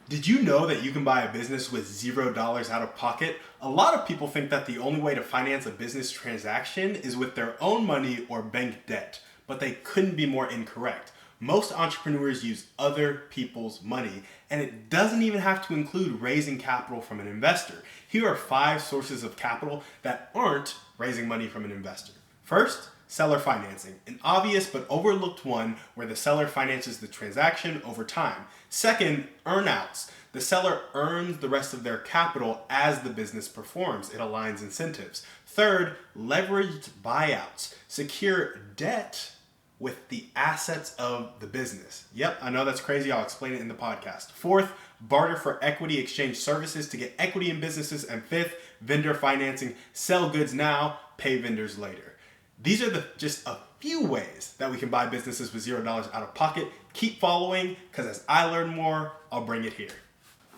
Did you know that you can buy a business with $0 out of pocket? A lot of people think that the only way to finance a business transaction is with their own money or bank debt, but they couldn't be more incorrect. Most entrepreneurs use other people's money, and it doesn't even have to include raising capital from an investor. Here are 5 sources of capital that aren't raising money from an investor. First, seller financing, an obvious but overlooked one where the seller finances the transaction over time. Second, earnouts. The seller earns the rest of their capital as the business performs. It aligns incentives. Third, leveraged buyouts. Secure debt with the assets of the business. Yep, I know that's crazy. I'll explain it in the podcast. Fourth, barter for equity exchange services to get equity in businesses. And fifth, vendor financing. Sell goods now, pay vendors later. These are just a few ways that we can buy businesses with $0 out of pocket. Keep following, because as I learn more, I'll bring it here.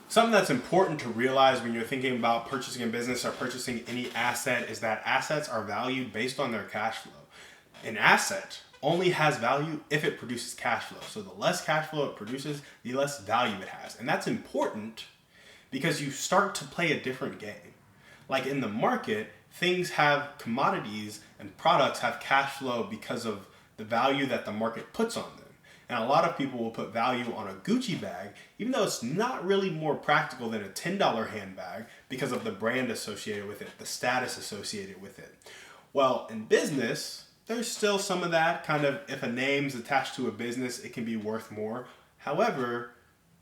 Something that's important to realize when you're thinking about purchasing a business or purchasing any asset is that assets are valued based on their cash flow. An asset only has value if it produces cash flow. So the less cash flow it produces, the less value it has. And that's important because you start to play a different game. Like in the market, things have commodities and products have cash flow because of the value that the market puts on them. And a lot of people will put value on a Gucci bag, even though it's not really more practical than a $10 handbag because of the brand associated with it, the status associated with it. Well, in business, there's still some of that kind of, if a name's attached to a business, it can be worth more. However,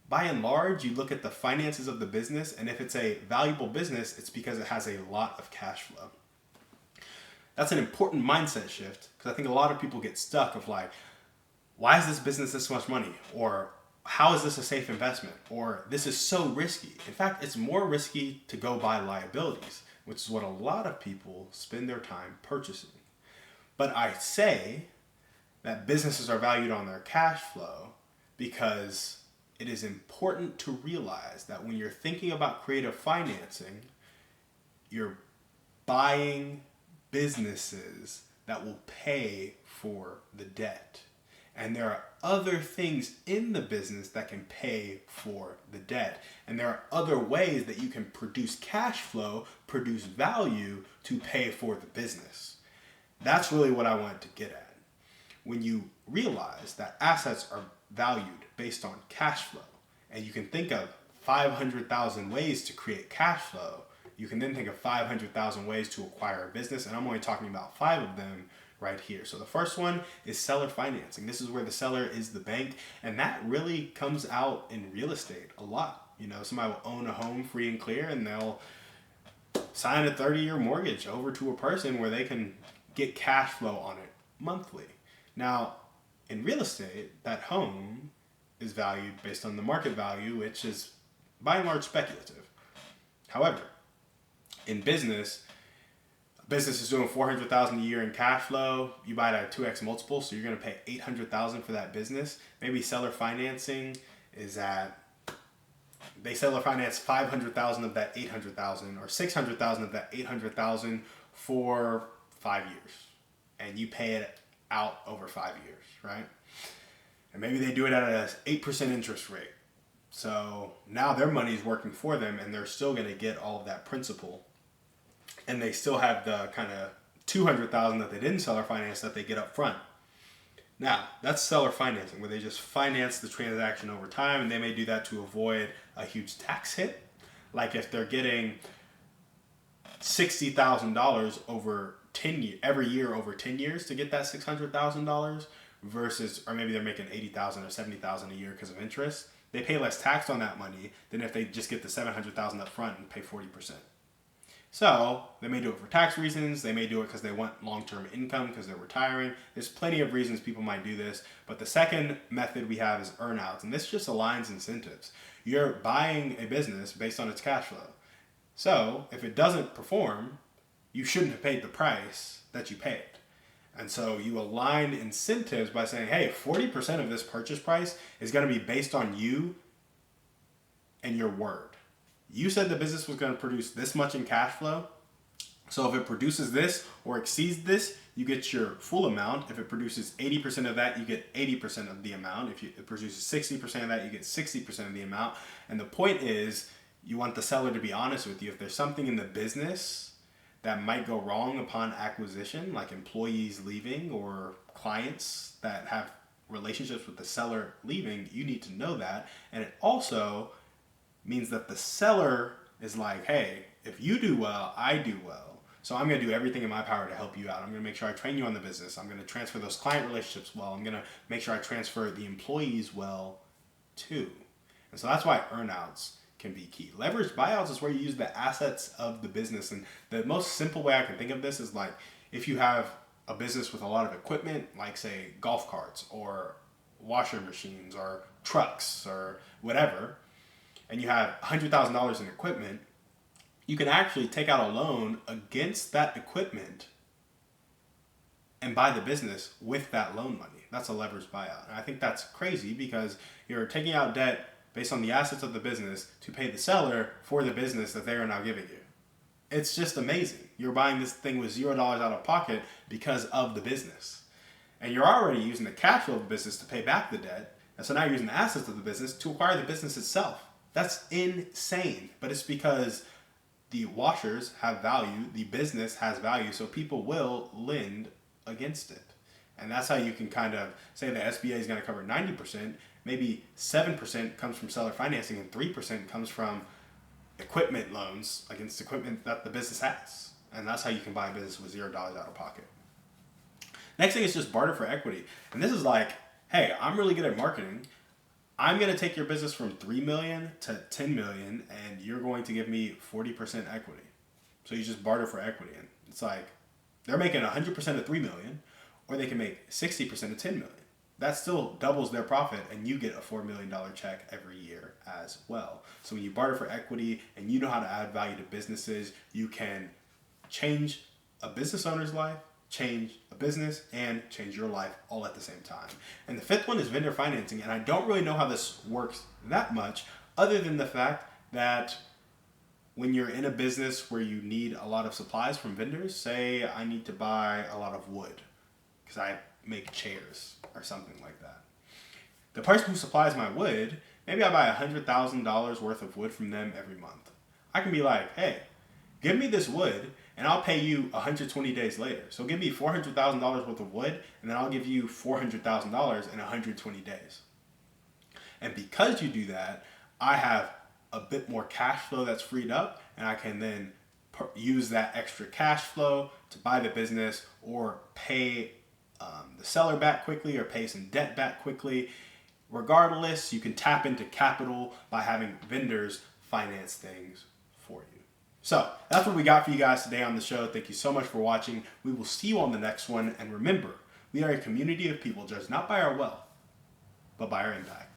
by and large, you look at the finances of the business, and if it's a valuable business, it's because it has a lot of cash flow. That's an important mindset shift, because I think a lot of people get stuck of like, why is this business this much money? Or how is this a safe investment? Or this is so risky. In fact, it's more risky to go buy liabilities, which is what a lot of people spend their time purchasing. But I say that businesses are valued on their cash flow because it is important to realize that when you're thinking about creative financing, you're buying businesses that will pay for the debt. And there are other things in the business that can pay for the debt. And there are other ways that you can produce cash flow, produce value to pay for the business. That's really what I wanted to get at. When you realize that assets are valued based on cash flow, and you can think of 500,000 ways to create cash flow, you can then think of 500,000 ways to acquire a business, and I'm only talking about 5 of them right here. So the first one is seller financing. This is where the seller is the bank, and that really comes out in real estate a lot. You know, somebody will own a home free and clear, and they'll sign a 30-year mortgage over to a person where they can get cash flow on it monthly. Now, in real estate, that home is valued based on the market value, which is by and large speculative. However, in business, a business is doing $400,000 a year in cash flow. You buy it at a 2x multiple, so you're going to pay $800,000 for that business. Maybe seller financing is at, they seller finance $500,000 of that $800,000 or $600,000 of that $800,000 for 5 years, and you pay it out over 5 years, right? And maybe they do it at an 8% interest rate. So now their money is working for them, and they're still going to get all of that principal, and they still have the kind of $200,000 that they didn't seller finance that they get up front. Now, that's seller financing, where they just finance the transaction over time, and they may do that to avoid a huge tax hit. Like if they're getting $60,000 over 10 years, every year over 10 years to get that $600,000 versus, or maybe they're making $80,000 or $70,000 a year because of interest. They pay less tax on that money than if they just get the $700,000 up front and pay 40%. So they may do it for tax reasons. They may do it because they want long-term income because they're retiring. There's plenty of reasons people might do this. But the second method we have is earnouts. And this just aligns incentives. You're buying a business based on its cash flow. So if it doesn't perform, you shouldn't have paid the price that you paid. And so you align incentives by saying, hey, 40% of this purchase price is going to be based on you and your word. You said the business was going to produce this much in cash flow. So if it produces this or exceeds this, you get your full amount. If it produces 80% of that, you get 80% of the amount. If it produces 60% of that, you get 60% of the amount. And the point is, you want the seller to be honest with you. If there's something in the business that might go wrong upon acquisition, like employees leaving or clients that have relationships with the seller leaving, you need to know that. And it also means that the seller is like, hey, if you do well, I do well. So I'm going to do everything in my power to help you out. I'm going to make sure I train you on the business. I'm going to transfer those client relationships well. I'm going to make sure I transfer the employees well too. And so that's why earnouts can be key. Leveraged buyouts is where you use the assets of the business. And the most simple way I can think of this is like if you have a business with a lot of equipment, like say golf carts or washer machines or trucks or whatever, and you have $100,000 in equipment, you can actually take out a loan against that equipment and buy the business with that loan money. That's a leveraged buyout. And I think that's crazy because you're taking out debt based on the assets of the business to pay the seller for the business that they are now giving you. It's just amazing. You're buying this thing with $0 out of pocket because of the business. And you're already using the cash flow of the business to pay back the debt. And so now you're using the assets of the business to acquire the business itself. That's insane. But it's because the washers have value, the business has value, so people will lend against it. And that's how you can kind of say the SBA is going to cover 90%, maybe 7% comes from seller financing and 3% comes from equipment loans against equipment that the business has. And that's how you can buy a business with $0 out of pocket. Next thing is just barter for equity. And this is like, hey, I'm really good at marketing. I'm going to take your business from 3 million to 10 million and you're going to give me 40% equity. So you just barter for equity. And it's like they're making 100% of 3 million or they can make 60% of 10 million. That still doubles their profit and you get a $4 million check every year as well. So when you barter for equity and you know how to add value to businesses, you can change a business owner's life, change a business, and change your life all at the same time. And the fifth one is vendor financing. And I don't really know how this works that much other than the fact that when you're in a business where you need a lot of supplies from vendors, say I need to buy a lot of wood because I make chairs or something like that. The person who supplies my wood, maybe I buy $100,000 worth of wood from them every month. I can be like, hey, give me this wood and I'll pay you 120 days later. So give me $400,000 worth of wood and then I'll give you $400,000 in 120 days. And because you do that, I have a bit more cash flow that's freed up and I can then use that extra cash flow to buy the business or pay the seller back quickly or pay some debt back quickly. Regardless, you can tap into capital by having vendors finance things for you. So that's what we got for you guys today on the show. Thank you so much for watching. We will see you on the next one. And remember, we are a community of people judged not by our wealth, but by our impact.